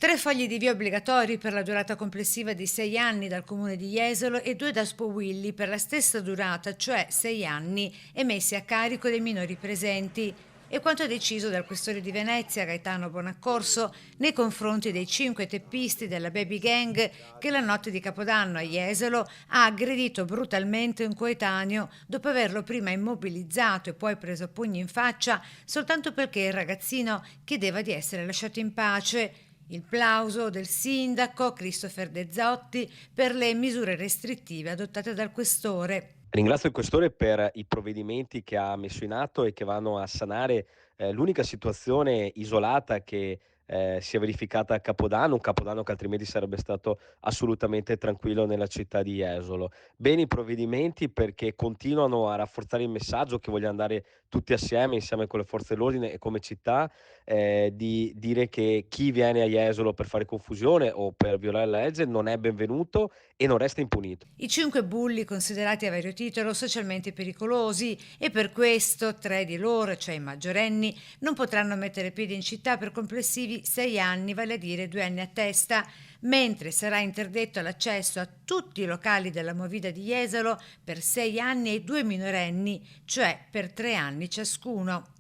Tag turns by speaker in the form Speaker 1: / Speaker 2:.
Speaker 1: 3 fogli di via obbligatori per la durata complessiva di 6 anni dal comune di Jesolo e 2 da Spowilli per la stessa durata, cioè 6 anni, emessi a carico dei minori presenti. E quanto deciso dal questore di Venezia, Gaetano Bonaccorso, nei confronti dei 5 teppisti della Baby Gang che la notte di Capodanno a Jesolo ha aggredito brutalmente un coetaneo dopo averlo prima immobilizzato e poi preso a pugni in faccia soltanto perché il ragazzino chiedeva di essere lasciato in pace. Il plauso del sindaco Christopher De Zotti per le misure restrittive adottate dal questore.
Speaker 2: Ringrazio il questore per i provvedimenti che ha messo in atto e che vanno a sanare, l'unica situazione isolata che, si è verificata a Capodanno, un Capodanno che altrimenti sarebbe stato assolutamente tranquillo nella città di Jesolo. Bene i provvedimenti perché continuano a rafforzare il messaggio che vogliamo dare tutti assieme, insieme con le forze dell'ordine e come città, di dire che chi viene a Jesolo per fare confusione o per violare la legge non è benvenuto e non resta impunito.
Speaker 1: I 5 bulli considerati a vario titolo socialmente pericolosi e per questo 3 di loro, cioè i maggiorenni, non potranno mettere piede in città per complessivi 6 anni, vale a dire 2 anni a testa, mentre sarà interdetto l'accesso a tutti i locali della Movida di Jesolo per 6 anni ai 2 minorenni, cioè per 3 anni ciascuno.